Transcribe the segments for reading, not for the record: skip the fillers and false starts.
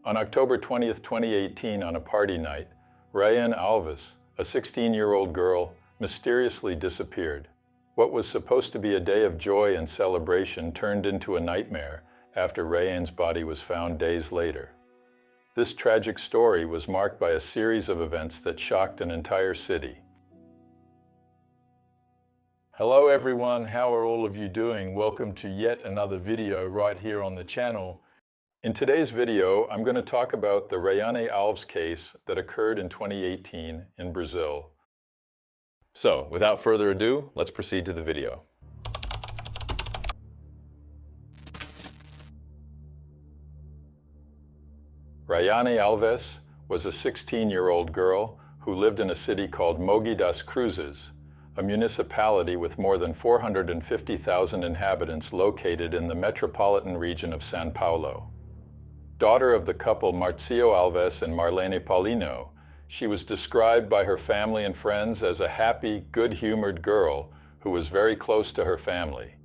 On October 20th, 2018, on a party night, Rayane Alves, a 16-year-old girl, mysteriously disappeared. What was supposed to be a day of joy and celebration turned into a nightmare after Rayane's body was found days later. This tragic story was marked by a series of events that shocked an entire city. Hello everyone, how are all of you doing? Welcome to yet another video right here on the channel. In today's video, I'm going to talk about the Rayane Alves case that occurred in 2018 in Brazil. So, without further ado, let's proceed to the video. Rayane Alves was a 16-year-old girl who lived in a city called Mogi das Cruzes, a municipality with more than 450,000 inhabitants located in the metropolitan region of São Paulo. Daughter of the couple Marcio Alves and Rayane Paulino, she was described by her family and friends as a happy, good-humored girl who was very close to her family.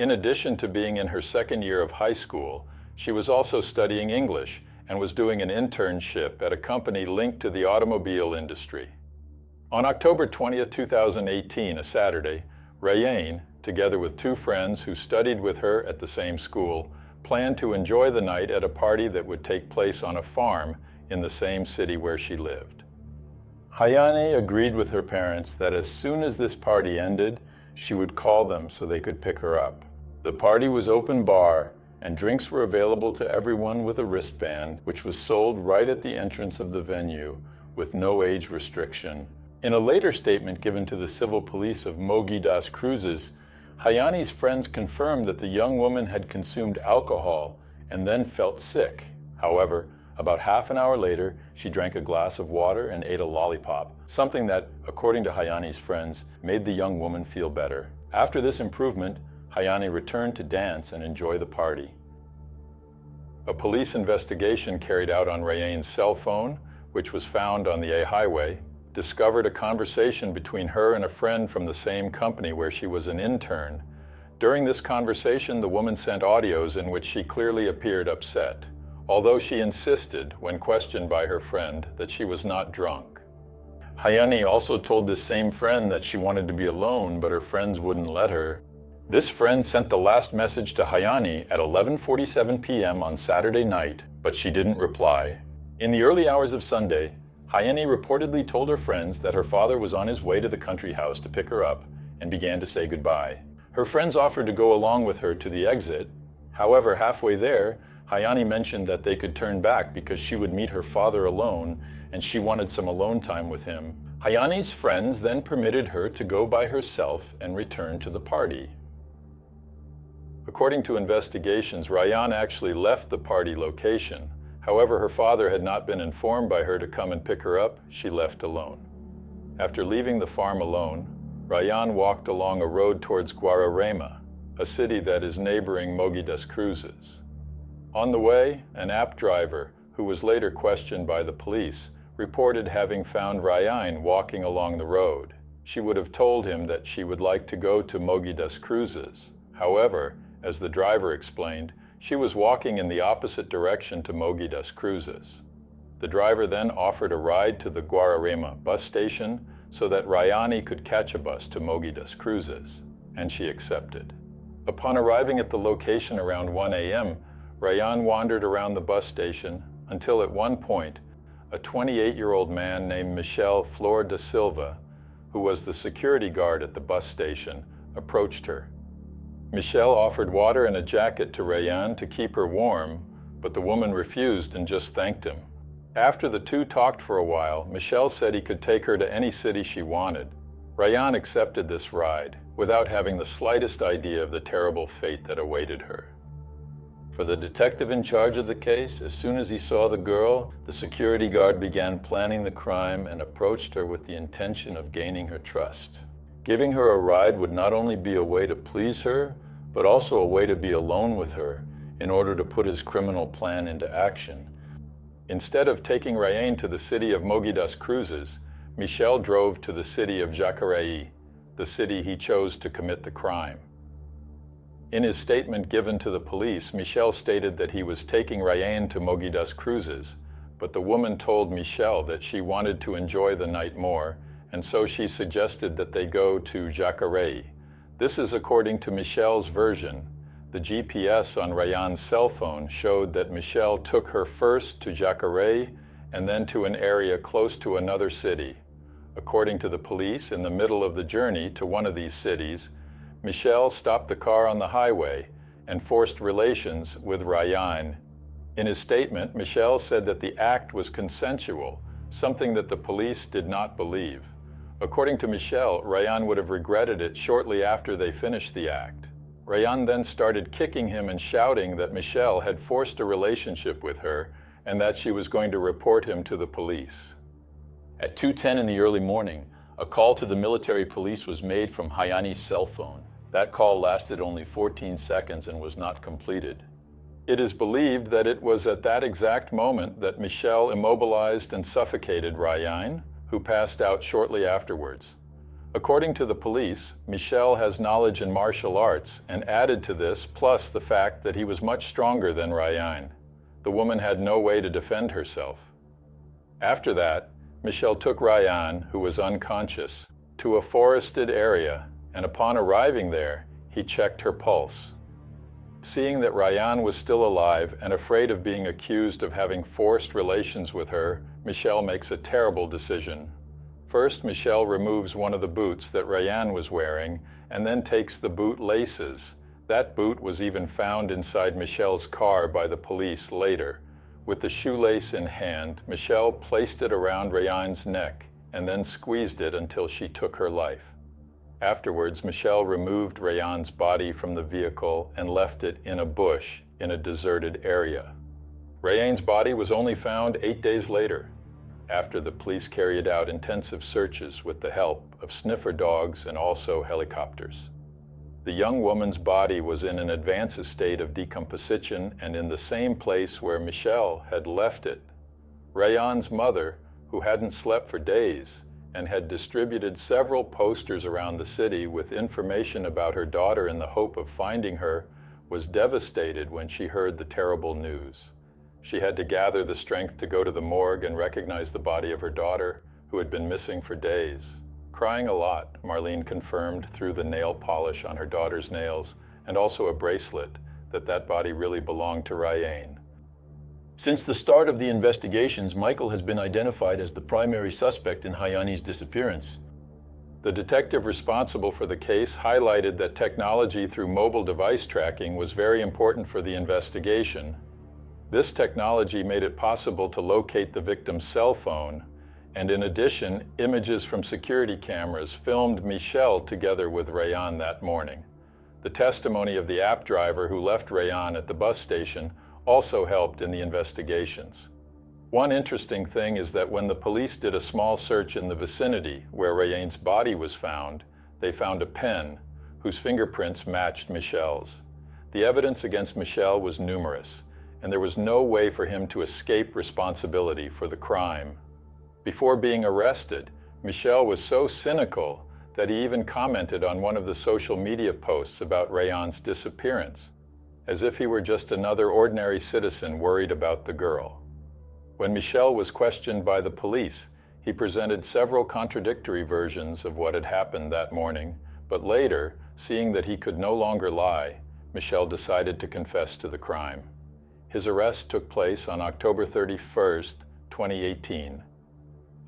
In addition to being in her second year of high school, she was also studying English and was doing an internship at a company linked to the automobile industry. On October 20, 2018, a Saturday, Rayane, together with two friends who studied with her at the same school, planned to enjoy the night at a party that would take place on a farm in the same city where she lived. Rayane agreed with her parents that as soon as this party ended, she would call them so they could pick her up. The party was open bar, and drinks were available to everyone with a wristband, which was sold right at the entrance of the venue, with no age restriction. In a later statement given to the civil police of Mogi das Cruzes, Rayane's friends confirmed that the young woman had consumed alcohol and then felt sick. However, about half an hour later, she drank a glass of water and ate a lollipop, something that, according to Rayane's friends, made the young woman feel better. After this improvement, Rayane returned to dance and enjoy the party. A police investigation carried out on Rayane's cell phone, which was found on the A highway, discovered a conversation between her and a friend from the same company where she was an intern. During this conversation, the woman sent audios in which she clearly appeared upset, although she insisted, when questioned by her friend, that she was not drunk. Rayane also told this same friend that she wanted to be alone, but her friends wouldn't let her. This friend sent the last message to Rayane at 11:47 p.m. on Saturday night, but she didn't reply. In the early hours of Sunday, Rayane reportedly told her friends that her father was on his way to the country house to pick her up and began to say goodbye. Her friends offered to go along with her to the exit. However, halfway there, Rayane mentioned that they could turn back because she would meet her father alone and she wanted some alone time with him. Rayane's friends then permitted her to go by herself and return to the party. According to investigations, Rayane actually left the party location. However, her father had not been informed by her to come and pick her up. She left alone. After leaving the farm alone, Rayane walked along a road towards Guararema, a city that is neighboring Mogi das Cruzes. On the way, an app driver, who was later questioned by the police, reported having found Rayane walking along the road. She would have told him that she would like to go to Mogi das Cruzes. However, as the driver explained, she was walking in the opposite direction to Mogi das Cruzes. The driver then offered a ride to the Guararema bus station so that Rayane could catch a bus to Mogi das Cruzes, and she accepted. Upon arriving at the location around 1 a.m., Rayane wandered around the bus station until at one point, a 28-year-old man named Michel Flor da Silva, who was the security guard at the bus station, approached her. Michel offered water and a jacket to Rayane to keep her warm, but the woman refused and just thanked him. After the two talked for a while, Michel said he could take her to any city she wanted. Rayane accepted this ride, without having the slightest idea of the terrible fate that awaited her. For the detective in charge of the case, as soon as he saw the girl, the security guard began planning the crime and approached her with the intention of gaining her trust. Giving her a ride would not only be a way to please her, but also a way to be alone with her in order to put his criminal plan into action. Instead of taking Rayane to the city of Mogi das Cruzes, Michel drove to the city of Jacareí, the city he chose to commit the crime. In his statement given to the police, Michel stated that he was taking Rayane to Mogi das Cruzes, but the woman told Michel that she wanted to enjoy the night more, and so she suggested that they go to Jacareí. This is according to Michel's version. The GPS on Rayane's cell phone showed that Michel took her first to Jacareí and then to an area close to another city. According to the police, in the middle of the journey to one of these cities, Michel stopped the car on the highway and forced relations with Rayane. In his statement, Michel said that the act was consensual, something that the police did not believe. According to Michel, Rayane would have regretted it shortly after they finished the act. Rayane then started kicking him and shouting that Michel had forced a relationship with her and that she was going to report him to the police. At 2:10 in the early morning, a call to the military police was made from Rayane's cell phone. That call lasted only 14 seconds and was not completed. It is believed that it was at that exact moment that Michel immobilized and suffocated Rayane, who passed out shortly afterwards. According to the police, Michel has knowledge in martial arts and added to this plus the fact that he was much stronger than Rayane. The woman had no way to defend herself. After that, Michel took Rayane, who was unconscious, to a forested area, and upon arriving there, he checked her pulse. Seeing that Rayane was still alive and afraid of being accused of having forced relations with her, Michel makes a terrible decision. First, Michel removes one of the boots that Rayane was wearing and then takes the boot laces. That boot was even found inside Michel's car by the police later. With the shoelace in hand, Michel placed it around Rayane's neck and then squeezed it until she took her life. Afterwards, Michel removed Rayane's body from the vehicle and left it in a bush in a deserted area. Rayane's body was only found 8 days later, after the police carried out intensive searches with the help of sniffer dogs and also helicopters. The young woman's body was in an advanced state of decomposition and in the same place where Michel had left it. Rayane's mother, who hadn't slept for days and had distributed several posters around the city with information about her daughter in the hope of finding her, was devastated when she heard the terrible news. She had to gather the strength to go to the morgue and recognize the body of her daughter, who had been missing for days. Crying a lot, Marlene confirmed through the nail polish on her daughter's nails and also a bracelet that body really belonged to Rayane. Since the start of the investigations, Michael has been identified as the primary suspect in Rayane's disappearance. The detective responsible for the case highlighted that technology through mobile device tracking was very important for the investigation. This technology made it possible to locate the victim's cell phone, and in addition, images from security cameras filmed Michel together with Rayane that morning. The testimony of the app driver who left Rayane at the bus station also helped in the investigations. One interesting thing is that when the police did a small search in the vicinity where Rayane's body was found, they found a pen whose fingerprints matched Michel's. The evidence against Michel was numerous, and there was no way for him to escape responsibility for the crime. Before being arrested, Michel was so cynical that he even commented on one of the social media posts about Rayane's disappearance, as if he were just another ordinary citizen worried about the girl. When Michel was questioned by the police, he presented several contradictory versions of what had happened that morning, but later, seeing that he could no longer lie, Michel decided to confess to the crime. His arrest took place on October 31st, 2018.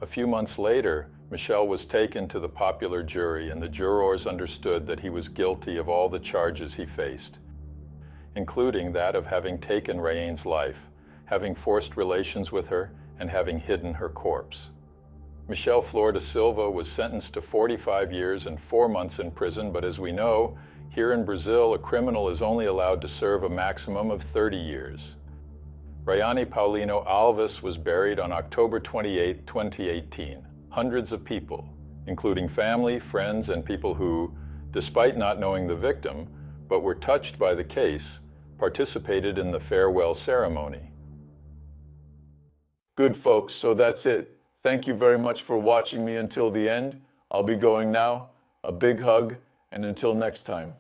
A few months later, Michel was taken to the popular jury and the jurors understood that he was guilty of all the charges he faced, including that of having taken Rayane's life, having forced relations with her, and having hidden her corpse. Michel Flor da Silva was sentenced to 45 years and 4 months in prison, but as we know, here in Brazil, a criminal is only allowed to serve a maximum of 30 years. Rayane Paulino Alves was buried on October 28, 2018. Hundreds of people, including family, friends, and people who, despite not knowing the victim, but were touched by the case, participated in the farewell ceremony. Good folks, so that's it. Thank you very much for watching me until the end. I'll be going now. A big hug, and until next time.